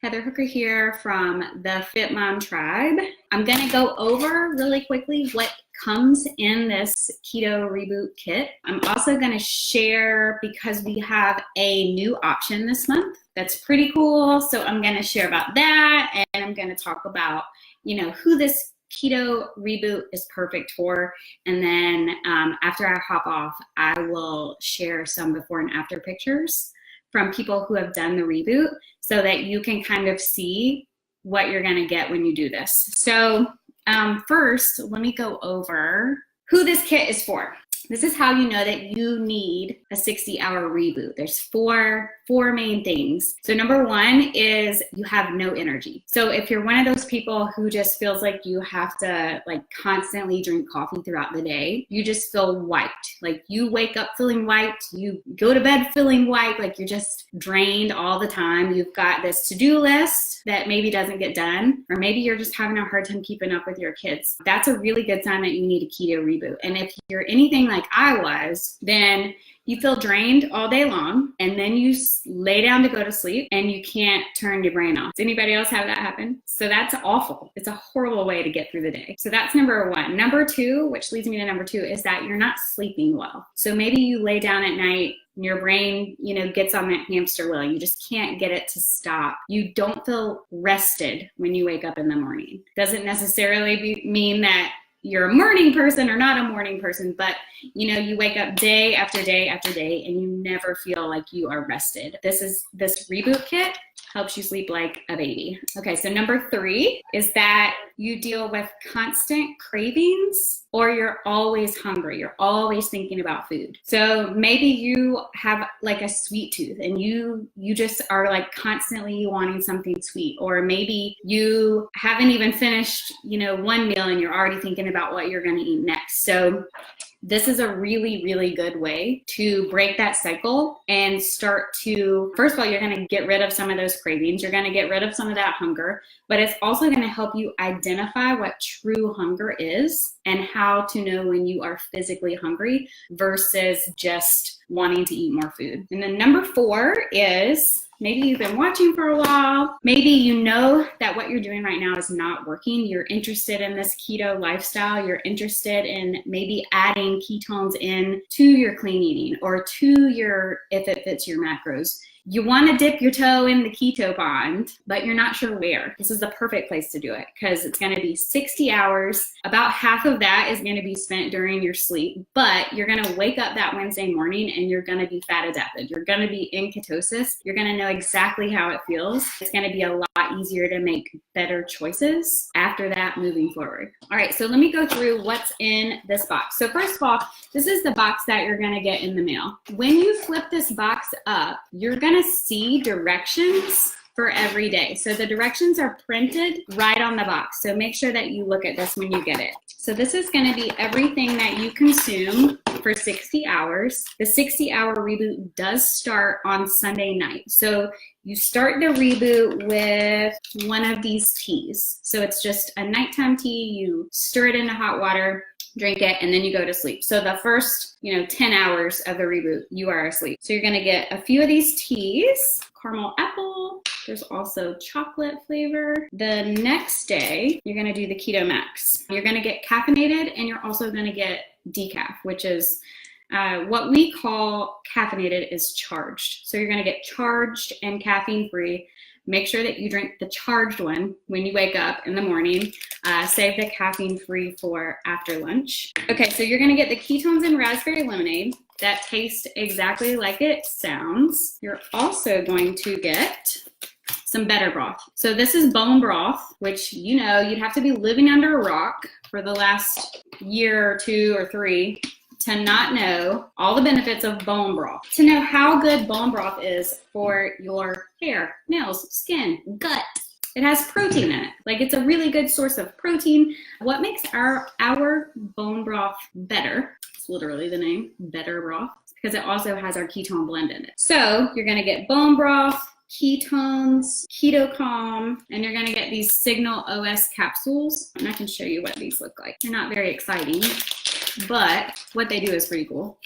Heather Hooker here from the Fit Mom Tribe. I'm going to go over really quickly what comes in this Keto Reboot kit. I'm also going to share, because we have a new option this month that's pretty cool. So I'm going to share about that, and I'm going to talk about, who this Keto Reboot is perfect for. And then after I hop off, I will share some before and after pictures from people who have done the reboot so that you can kind of see what you're gonna get when you do this. So first, let me go over who this kit is for. This is how you know that you need a 60-hour reboot. There's four main things. So number one is you have no energy. So if you're one of those people who just feels like you have to constantly drink coffee throughout the day, you just feel wiped. Like you wake up feeling wiped, you go to bed feeling wiped, like you're just drained all the time. You've got this to-do list that maybe doesn't get done, or maybe you're just having a hard time keeping up with your kids. That's a really good sign that you need a keto reboot. And if you're anything like I was, then you feel drained all day long, and then you lay down to go to sleep and you can't turn your brain off. Does anybody else have that happen? So that's awful. It's a horrible way to get through the day. So that's number one. Number two, which leads me to number two, is that you're not sleeping well. So maybe you lay down at night and your brain, gets on that hamster wheel. You just can't get it to stop. You don't feel rested when you wake up in the morning. Doesn't necessarily mean that you're a morning person or not a morning person, but you wake up day after day after day and you never feel like you are rested. This reboot kit helps you sleep like a baby. Okay, so number three is that you deal with constant cravings, or you're always hungry. You're always thinking about food. So maybe you have a sweet tooth and you just are constantly wanting something sweet, or maybe you haven't even finished, one meal and you're already thinking about what you're gonna eat next. So this is a really, really good way to break that cycle and start to, first of all, you're gonna get rid of some of those cravings. You're gonna get rid of some of that hunger, but it's also gonna help you identify what true hunger is and how to know when you are physically hungry versus just wanting to eat more food. And then number four is, maybe you've been watching for a while. Maybe you know that what you're doing right now is not working. You're interested in this keto lifestyle. You're interested in maybe adding ketones in to your clean eating or to your, if it fits your macros. You want to dip your toe in the keto pond, but you're not sure where. This is the perfect place to do it because it's going to be 60 hours. About half of that is going to be spent during your sleep, but you're going to wake up that Wednesday morning and you're going to be fat adapted. You're going to be in ketosis. You're going to know exactly how it feels. It's going to be a lot easier to make better choices after that moving forward. All right, so let me go through what's in this box. So first of all, this is the box that you're going to get in the mail. When you flip this box up, you're going to see directions for every day. So the directions are printed right on the box. So make sure that you look at this when you get it. So this is going to be everything that you consume for 60 hours. The 60-hour reboot does start on Sunday night. So you start the reboot with one of these teas. So it's just a nighttime tea. You stir it into hot water, drink it, and then you go to sleep. So the first, 10 hours of the reboot, you are asleep. So you're gonna get a few of these teas, caramel apple. There's also chocolate flavor. The next day, you're gonna do the Keto Max. You're gonna get caffeinated, and you're also gonna get decaf, which is what we call caffeinated is charged. So you're gonna get charged and caffeine free. Make sure that you drink the charged one when you wake up in the morning. Save the caffeine-free for after lunch. Okay, so you're gonna get the ketones and raspberry lemonade that taste exactly like it sounds. You're also going to get some better broth. So this is bone broth, which you'd have to be living under a rock for the last year or two or three to not know all the benefits of bone broth, to know how good bone broth is for your hair, nails, skin, gut. It has protein in it. It's a really good source of protein. What makes our bone broth better, it's literally the name, better broth, because it also has our ketone blend in it. So you're gonna get bone broth, ketones, Keto Calm, and you're gonna get these Signal OS capsules. And I can show you what these look like. They're not very exciting, but what they do is pretty cool.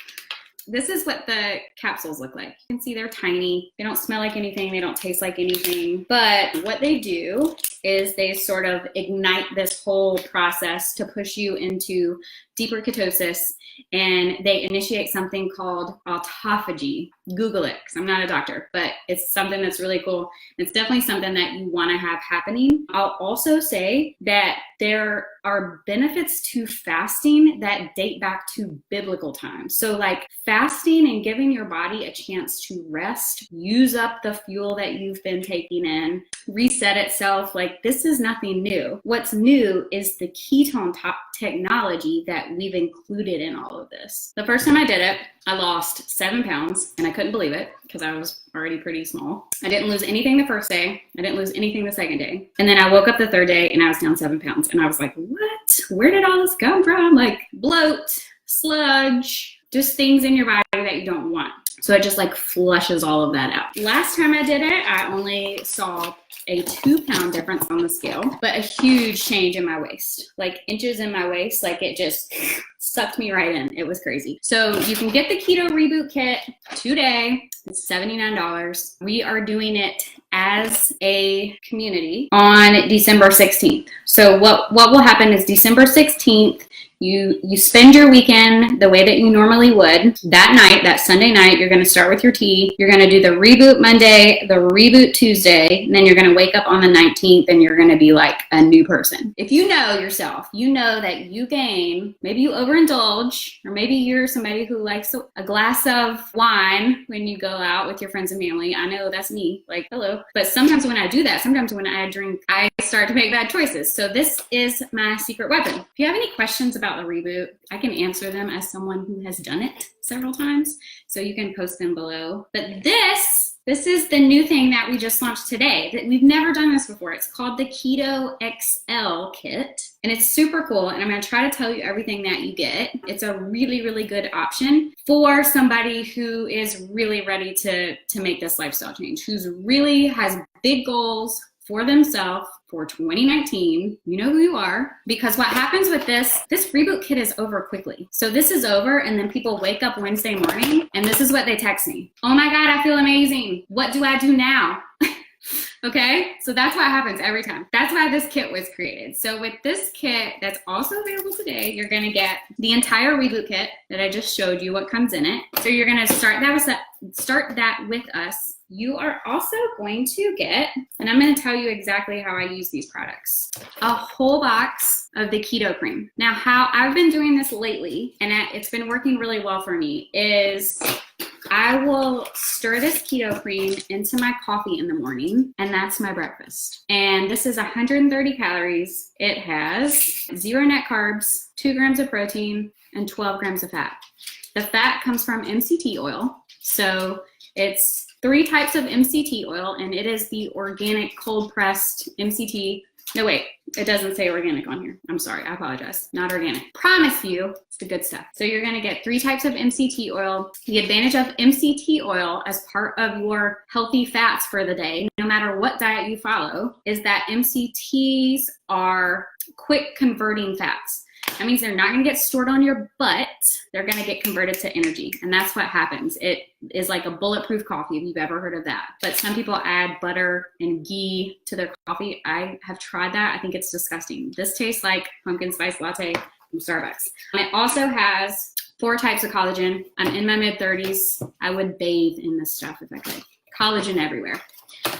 this is what the capsules look like. You can see they're tiny. They don't smell like anything. They don't taste like anything. But what they do is they sort of ignite this whole process to push you into deeper ketosis, and they initiate something called autophagy. Google it, because I'm not a doctor, but it's something that's really cool. It's definitely something that you want to have happening. I'll also say that there are benefits to fasting that date back to biblical times. So like fasting and giving your body a chance to rest, use up the fuel that you've been taking in, reset itself. Like, this is nothing new. What's new is the ketone technology that we've included in all of this. The first time I did it, I lost 7 pounds, and I couldn't believe it because I was already pretty small. I didn't lose anything the first day. I didn't lose anything the second day. And then I woke up the third day and I was down 7 pounds. And I was like, what? Where did all this come from? Like bloat, sludge, just things in your body that you don't want. So it just like flushes all of that out. Last time I did it, I only saw a 2-pound difference on the scale, but a huge change in my waist, like inches in my waist. Like it just sucked me right in. It was crazy. So you can get the Keto Reboot Kit today. It's $79. We are doing it as a community on December 16th. So what will happen is December 16th, you spend your weekend the way that you normally would. That night, that Sunday night, you're going to start with your tea. You're going to do the reboot Monday, the reboot Tuesday, and then you're going to wake up on the 19th and you're going to be like a new person. If you know yourself, you know that you gain, maybe you overindulge, or maybe you're somebody who likes a glass of wine when you go out with your friends and family. I know that's me, like, hello. But sometimes when I do that, sometimes when I drink, I start to make bad choices. So this is my secret weapon. If you have any questions about the reboot, I can answer them as someone who has done it several times. So you can post them below. But this is the new thing that we just launched today. That we've never done this before. It's called the Keto XL Kit. And it's super cool. And I'm going to try to tell you everything that you get. It's a really, really good option for somebody who is really ready to make this lifestyle change, who's really has big goals for themselves for 2019. You know who you are, because what happens with this reboot kit is over quickly. So this is over, and then people wake up Wednesday morning and this is what they text me. Oh my God, I feel amazing. What do I do now? Okay, so that's what happens every time. That's why this kit was created. So with this kit that's also available today, you're gonna get the entire reboot kit that I just showed you what comes in it. So you're gonna start that with us. You are also going to get, and I'm going to tell you exactly how I use these products, a whole box of the Keto Cream. Now, how I've been doing this lately, and it's been working really well for me, is I will stir this Keto Cream into my coffee in the morning, and that's my breakfast. And this is 130 calories. It has 0 net carbs, 2 grams of protein, and 12 grams of fat. The fat comes from MCT oil. So it's 3 types of MCT oil, and it is the organic cold pressed MCT. No, wait, it doesn't say organic on here. I'm sorry, I apologize. Not organic. Promise you, it's the good stuff. So you're gonna get 3 types of MCT oil. The advantage of MCT oil as part of your healthy fats for the day, no matter what diet you follow, is that MCTs are quick converting fats. That means they're not going to get stored on your butt. They're going to get converted to energy. And that's what happens. It is like a bulletproof coffee, if you've ever heard of that. But some people add butter and ghee to their coffee. I have tried that. I think it's disgusting. This tastes like pumpkin spice latte from Starbucks. And it also has 4 types of collagen. I'm in my mid-30s. I would bathe in this stuff if I could. Collagen everywhere.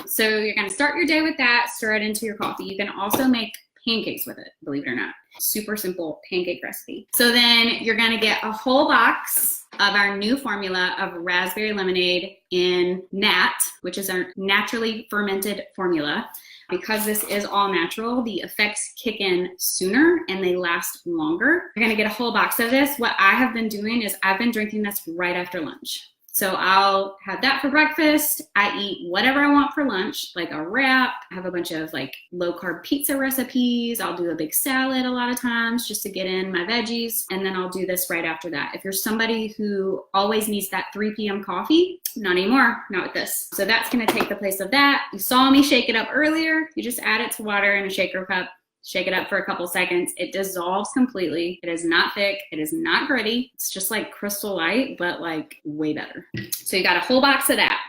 So you're going to start your day with that. Stir it into your coffee. You can also make pancakes with it, believe it or not. Super simple pancake recipe. So then you're gonna get a whole box of our new formula of raspberry lemonade in NAT, which is our naturally fermented formula. Because this is all natural, the effects kick in sooner and they last longer. You're gonna get a whole box of this. What I have been doing is I've been drinking this right after lunch. So I'll have that for breakfast. I eat whatever I want for lunch, like a wrap. I have a bunch of like low carb pizza recipes. I'll do a big salad a lot of times just to get in my veggies. And then I'll do this right after that. If you're somebody who always needs that 3 p.m. coffee, not anymore, not with this. So that's gonna take the place of that. You saw me shake it up earlier. You just add it to water in a shaker cup. Shake it up for a couple seconds. It dissolves completely. It is not thick. It is not gritty. It's just like Crystal Light, but like way better. So you got a whole box of that.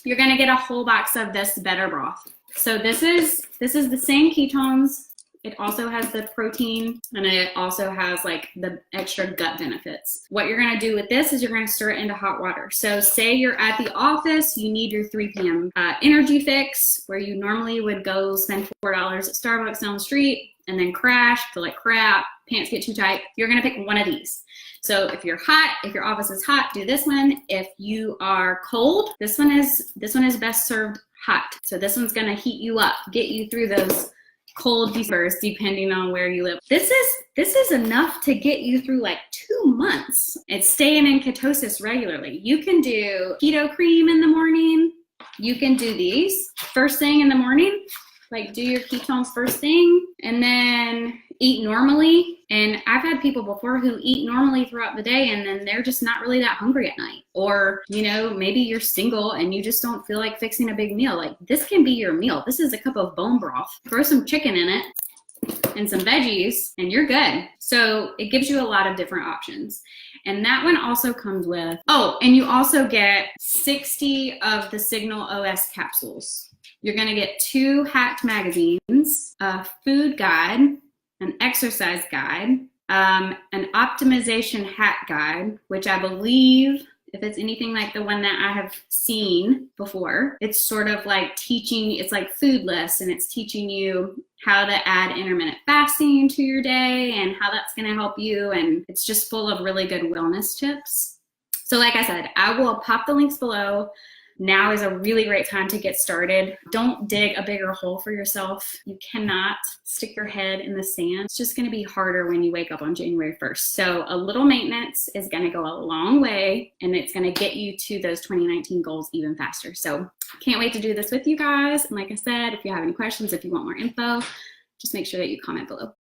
You're gonna get a whole box of this Better Broth. So this is the same ketones. It also has the protein, and it also has like the extra gut benefits. What you're gonna do with this is you're gonna stir it into hot water. So say you're at the office, you need your 3 p.m. Energy fix, where you normally would go spend $4 at Starbucks down the street and then crash, feel like crap, pants get too tight. You're gonna pick one of these. So if you're hot, if your office is hot, do this one. If you are cold, this one is best served hot. So this one's gonna heat you up, get you through those cold Decembers, depending on where you live. This is enough to get you through like 2 months. It's staying in ketosis regularly. You can do Keto Cream in the morning. You can do these first thing in the morning, like do your ketones first thing, and then eat normally. And I've had people before who eat normally throughout the day, and then they're just not really that hungry at night. Or, you know, maybe you're single and you just don't feel like fixing a big meal. Like, this can be your meal. This is a cup of bone broth. Throw some chicken in it and some veggies and you're good. So it gives you a lot of different options. And that one also comes with, oh, and you also get 60 of the Signal OS capsules. You're gonna get 2 hacked magazines, a food guide, an exercise guide, an optimization hack guide, which I believe, if it's anything like the one that I have seen before, it's sort of like teaching, it's like food lists, and it's teaching you how to add intermittent fasting to your day and how that's gonna help you. And it's just full of really good wellness tips. So like I said, I will pop the links below. Now is a really great time to get started. Don't dig a bigger hole for yourself. You cannot stick your head in the sand. It's just gonna be harder when you wake up on January 1st. So a little maintenance is gonna go a long way, and it's gonna get you to those 2019 goals even faster. So can't wait to do this with you guys. And like I said, if you have any questions, if you want more info, just make sure that you comment below.